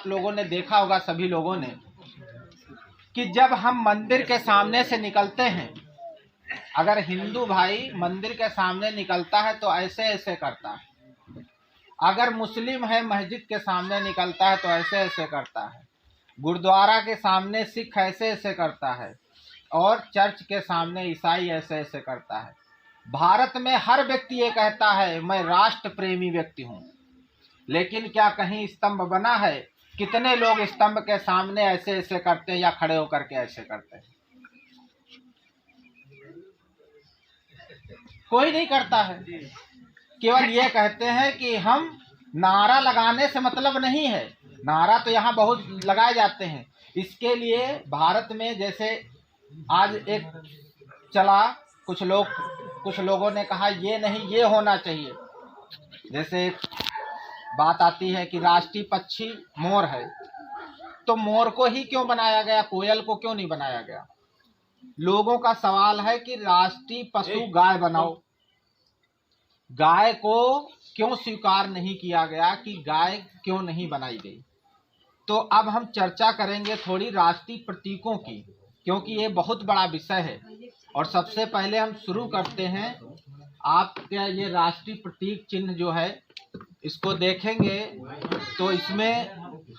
आप लोगों ने देखा होगा, सभी लोगों ने, कि जब हम मंदिर के सामने से निकलते हैं, अगर हिंदू भाई मंदिर के सामने निकलता है तो ऐसे ऐसे करता है, अगर मुस्लिम है मस्जिद के सामने निकलता है तो ऐसे ऐसे करता है, गुरुद्वारा के सामने सिख ऐसे ऐसे करता है, और चर्च के सामने ईसाई ऐसे ऐसे करता है। भारत में हर व्यक्ति ये कहता है मैं राष्ट्र प्रेमी व्यक्ति हूँ, लेकिन क्या कहीं स्तंभ बना है? कितने लोग स्तंभ के सामने ऐसे ऐसे करते हैं या खड़े होकर के ऐसे करते हैं? कोई नहीं करता है। केवल ये कहते हैं कि हम, नारा लगाने से मतलब नहीं है, नारा तो यहाँ बहुत लगाए जाते हैं। इसके लिए भारत में जैसे आज एक चला, कुछ लोगों ने कहा ये नहीं, ये होना चाहिए। जैसे बात आती है कि राष्ट्रीय पक्षी मोर है, तो मोर को ही क्यों बनाया गया, कोयल को क्यों नहीं बनाया गया? लोगों का सवाल है कि राष्ट्रीय पशु गाय बनाओ, गाय को क्यों स्वीकार नहीं किया गया, कि गाय क्यों नहीं बनाई गई? तो अब हम चर्चा करेंगे थोड़ी राष्ट्रीय प्रतीकों की, क्योंकि ये बहुत बड़ा विषय है। और सबसे पहले हम शुरू करते हैं, आपका ये राष्ट्रीय प्रतीक चिन्ह जो है, इसको देखेंगे तो इसमें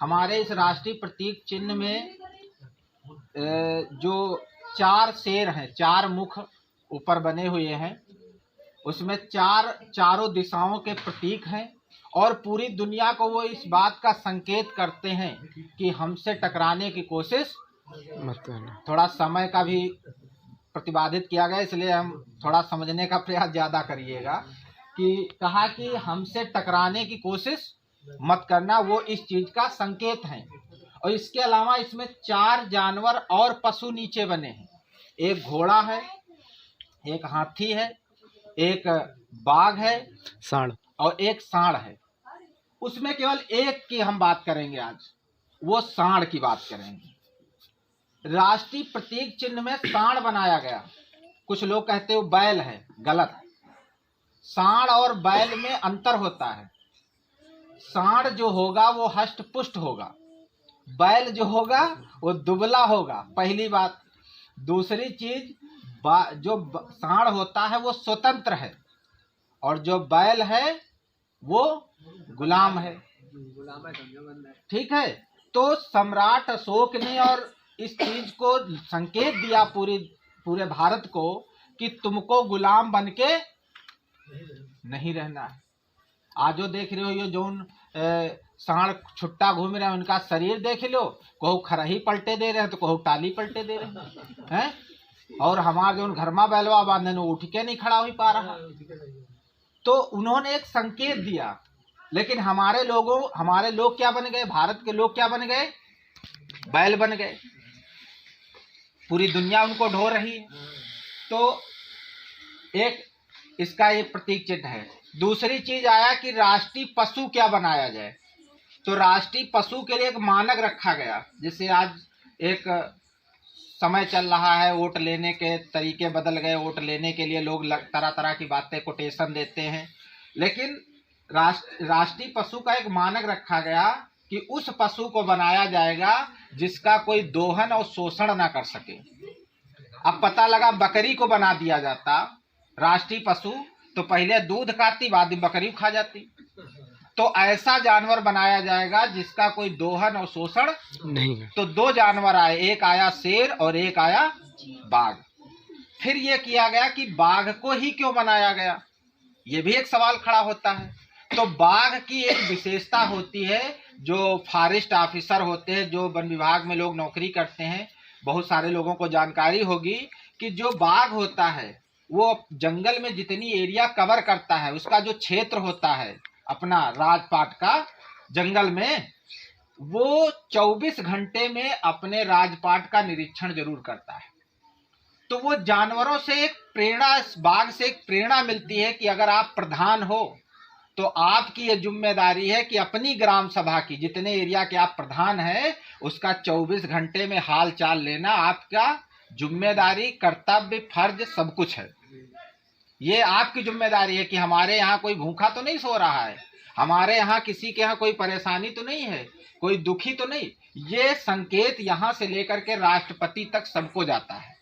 हमारे इस राष्ट्रीय प्रतीक चिन्ह में जो 4 शेर हैं, 4 मुख ऊपर बने हुए हैं, उसमें चारों दिशाओं के प्रतीक हैं, और पूरी दुनिया को वो इस बात का संकेत करते हैं कि हमसे टकराने की कोशिश मत करना। थोड़ा समय का भी प्रतिपादित किया गया, इसलिए हम थोड़ा समझने का प्रयास ज़्यादा करिएगा। कि कहा कि हमसे टकराने की कोशिश मत करना, वो इस चीज़ का संकेत है। और इसके अलावा इसमें 4 जानवर और पशु नीचे बने हैं, एक घोड़ा है, एक हाथी है, एक बाघ है, सांड, और एक सांड है। उसमें केवल एक की हम बात करेंगे आज, वो सांड की बात करेंगे। राष्ट्रीय प्रतीक चिन्ह में सांड बनाया गया। कुछ लोग कहते हो बैल है, गलत है। सांड और बैल में अंतर होता है। सांड जो होगा वो हष्ट पुष्ट होगा, बैल जो होगा वो दुबला होगा, पहली बात। दूसरी चीज, जो सांड होता है वो स्वतंत्र है, और जो बैल है वो गुलाम है। ठीक है। तो सम्राट अशोक ने और इस चीज को संकेत दिया पूरे भारत को कि तुमको गुलाम बनके नहीं रहना है। आज जो देख रहे हो, ये जो सांड छुट्टा घूम रहे हैं, उनका शरीर देख लो, कहू खरही पलटे दे रहे हैं तो कहू टाली पलटे दे रहे हैं। और हमारे जो घरमा बैलवा बांधे वो उठ के नहीं खड़ा हो पा रहा। तो उन्होंने एक संकेत दिया, लेकिन हमारे लोग क्या बन गए, भारत के लोग क्या बन गए, बैल बन गए। पूरी दुनिया उनको ढो रही है। तो एक इसका ये प्रतीक चिन्ह है। दूसरी चीज आया कि राष्ट्रीय पशु क्या बनाया जाए। तो राष्ट्रीय पशु के लिए एक मानक रखा गया। जैसे आज एक समय चल रहा है, वोट लेने के तरीके बदल गए, वोट लेने के लिए लोग तरह तरह की बातें कोटेशन देते हैं, लेकिन राष्ट्रीय पशु का एक मानक रखा गया कि उस पशु को बनाया जाएगा जिसका कोई दोहन और शोषण ना कर सके। अब पता लगा बकरी को बना दिया जाता राष्ट्रीय पशु, तो पहले दूध खाती, बाद में बकरी खा जाती। तो ऐसा जानवर बनाया जाएगा जिसका कोई दोहन और शोषण नहीं है। तो 2 जानवर आए, एक आया शेर और एक आया बाघ। फिर यह किया गया कि बाघ को ही क्यों बनाया गया, ये भी एक सवाल खड़ा होता है। तो बाघ की एक विशेषता होती है, जो फॉरेस्ट ऑफिसर होते हैं, जो वन विभाग में लोग नौकरी करते हैं, बहुत सारे लोगों को जानकारी होगी कि जो बाघ होता है वो जंगल में जितनी एरिया कवर करता है, उसका जो क्षेत्र होता है अपना राजपाट का जंगल में, वो 24 घंटे में अपने राजपाट का निरीक्षण जरूर करता है। तो वो जानवरों से एक प्रेरणा, बाघ से एक प्रेरणा मिलती है कि अगर आप प्रधान हो तो आपकी ये जिम्मेदारी है कि अपनी ग्राम सभा की, जितने एरिया के आप प्रधान हैं, उसका 24 घंटे में हाल चाल लेना आपका जिम्मेदारी, कर्तव्य, फर्ज सब कुछ है। ये आपकी जिम्मेदारी है कि हमारे यहाँ कोई भूखा तो नहीं सो रहा है, हमारे यहाँ किसी के यहाँ कोई परेशानी तो नहीं है, कोई दुखी तो नहीं। ये संकेत यहाँ से लेकर के राष्ट्रपति तक सबको जाता है,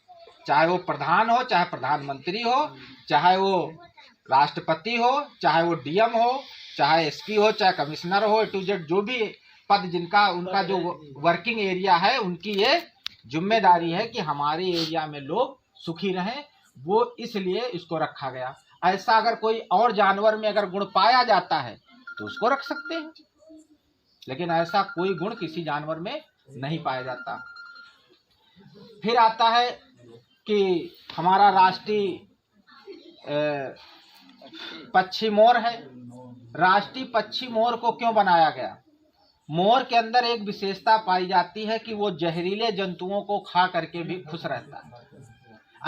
चाहे वो प्रधान हो, चाहे प्रधानमंत्री हो, चाहे वो राष्ट्रपति हो, चाहे वो डीएम हो, चाहे एसपी हो, चाहे कमिश्नर हो, A to Z जो भी पद जिनका उनका जो वर्किंग एरिया है, उनकी ये जिम्मेदारी है कि हमारे एरिया में लोग सुखी रहें। वो इसलिए इसको रखा गया। ऐसा अगर कोई और जानवर में अगर गुण पाया जाता है तो उसको रख सकते हैं, लेकिन ऐसा कोई गुण किसी जानवर में नहीं पाया जाता। फिर आता है कि हमारा राष्ट्रीय पक्षी मोर है। राष्ट्रीय पक्षी मोर को क्यों बनाया गया? मोर के अंदर एक विशेषता पाई जाती है कि वो जहरीले जंतुओं को खा करके भी खुश रहता है।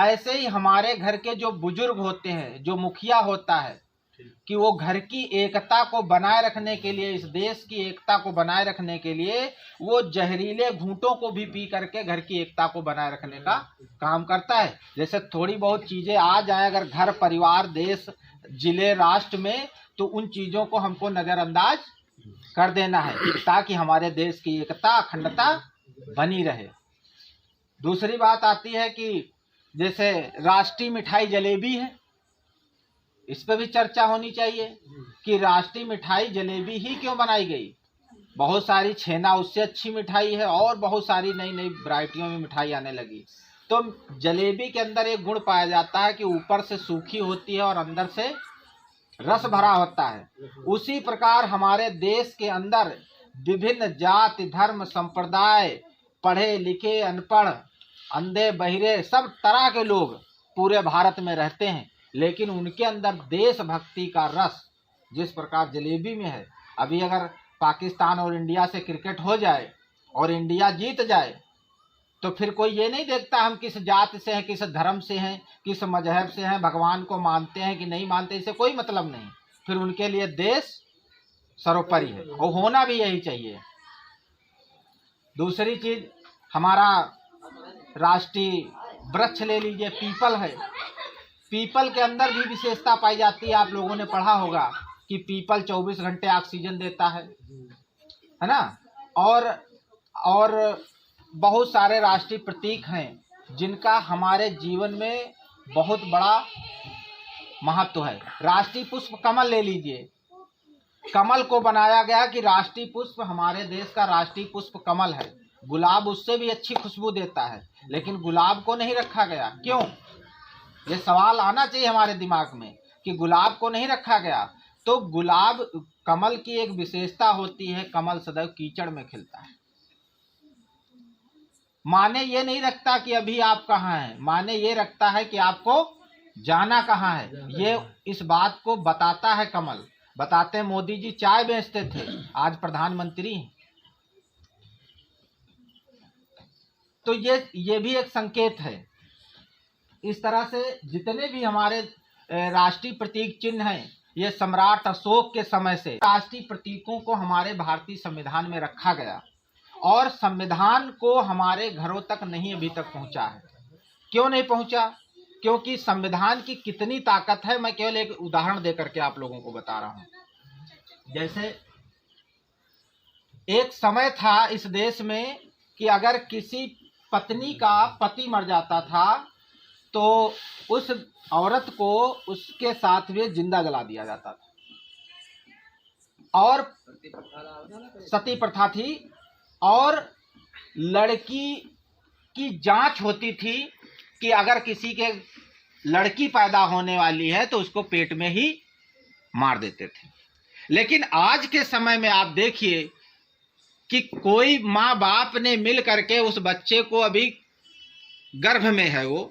ऐसे ही हमारे घर के जो बुजुर्ग होते हैं, जो मुखिया होता है, कि वो घर की एकता को बनाए रखने के लिए, इस देश की एकता को बनाए रखने के लिए वो जहरीले घूंटों को भी पी करके घर की एकता को बनाए रखने का काम करता है। जैसे थोड़ी बहुत चीजें आ जाए अगर घर परिवार देश जिले राष्ट्र में, तो उन चीजों को हमको नजरअंदाज कर देना है ताकि हमारे देश की एकता अखंडता बनी रहे। दूसरी बात आती है कि जैसे राष्ट्रीय मिठाई जलेबी है, इस पर भी चर्चा होनी चाहिए कि राष्ट्रीय मिठाई जलेबी ही क्यों बनाई गई। बहुत सारी छेना उससे अच्छी मिठाई है और बहुत सारी नई नई वैरायटियों में मिठाई आने लगी। तो जलेबी के अंदर एक गुण पाया जाता है कि ऊपर से सूखी होती है और अंदर से रस भरा होता है। उसी प्रकार हमारे देश के अंदर विभिन्न जाति धर्म संप्रदाय, पढ़े लिखे अनपढ़, अंधे बहिरे, सब तरह के लोग पूरे भारत में रहते हैं, लेकिन उनके अंदर देशभक्ति का रस जिस प्रकार जलेबी में है। अभी अगर पाकिस्तान और इंडिया से क्रिकेट हो जाए और इंडिया जीत जाए तो फिर कोई ये नहीं देखता हम किस जाति से हैं, किस धर्म से हैं, किस मजहब से हैं, भगवान को मानते हैं कि नहीं मानते, इससे कोई मतलब नहीं। फिर उनके लिए देश सर्वोपरि है और होना भी यही चाहिए। दूसरी चीज, हमारा राष्ट्रीय वृक्ष ले लीजिए, पीपल है। पीपल के अंदर भी विशेषता पाई जाती है। आप लोगों ने पढ़ा होगा कि पीपल 24 घंटे ऑक्सीजन देता है ना। और बहुत सारे राष्ट्रीय प्रतीक हैं जिनका हमारे जीवन में बहुत बड़ा महत्व है। राष्ट्रीय पुष्प कमल ले लीजिए। कमल को बनाया गया कि राष्ट्रीय पुष्प, हमारे देश का राष्ट्रीय पुष्प कमल है। गुलाब उससे भी अच्छी खुशबू देता है, लेकिन गुलाब को नहीं रखा गया। क्यों? ये सवाल आना चाहिए हमारे दिमाग में कि गुलाब को नहीं रखा गया। तो गुलाब, कमल की एक विशेषता होती है, कमल सदैव कीचड़ में खिलता है। माने ये नहीं रखता कि अभी आप कहाँ हैं, माने ये रखता है कि आपको जाना कहाँ है। ये इस बात को बताता है कमल। बताते हैं मोदी जी चाय बेचते थे, आज प्रधानमंत्री हैं। तो ये भी एक संकेत है। इस तरह से जितने भी हमारे राष्ट्रीय प्रतीक चिन्ह हैं, ये सम्राट अशोक के समय से राष्ट्रीय प्रतीकों को हमारे भारतीय संविधान में रखा गया और संविधान को हमारे घरों तक नहीं अभी तक पहुंचा है। क्यों नहीं पहुंचा? क्योंकि संविधान की कितनी ताकत है, मैं केवल एक उदाहरण देकर के आप लोगों को बता रहा हूं। जैसे एक समय था इस देश में कि अगर किसी पत्नी का पति मर जाता था तो उस औरत को उसके साथ में जिंदा जला दिया जाता था, और सती प्रथा थी। और लड़की की जांच होती थी कि अगर किसी के लड़की पैदा होने वाली है तो उसको पेट में ही मार देते थे। लेकिन आज के समय में आप देखिए कि कोई माँ बाप ने मिल करके उस बच्चे को, अभी गर्भ में है, वो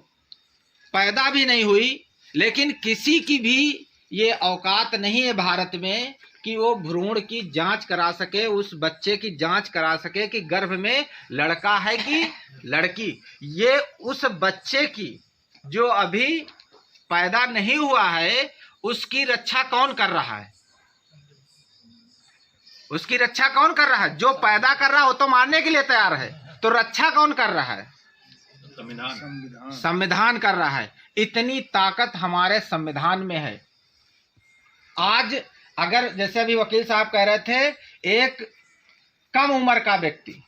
पैदा भी नहीं हुई, लेकिन किसी की भी ये औकात नहीं है भारत में कि वो भ्रूण की जांच करा सके, उस बच्चे की जांच करा सके कि गर्भ में लड़का है कि लड़की। ये उस बच्चे की जो अभी पैदा नहीं हुआ है उसकी रक्षा कौन कर रहा है? उसकी रक्षा कौन कर रहा है? जो पैदा कर रहा है वो तो मारने के लिए तैयार है, तो रक्षा कौन कर रहा है? संविधान कर रहा है। इतनी ताकत हमारे संविधान में है। आज अगर जैसे अभी वकील साहब कह रहे थे, एक कम उम्र का व्यक्ति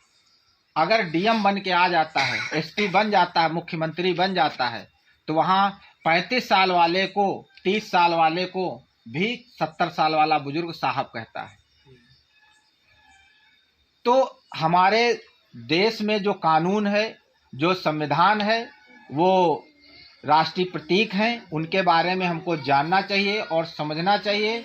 अगर डीएम बन के आ जाता है, एसपी बन जाता है, मुख्यमंत्री बन जाता है, तो वहाँ 35 साल वाले को 30 साल वाले को भी 70 साल वाला बुजुर्ग साहब कहता है। तो हमारे देश में जो कानून है, जो संविधान है, वो राष्ट्रीय प्रतीक हैं, उनके बारे में हमको जानना चाहिए और समझना चाहिए।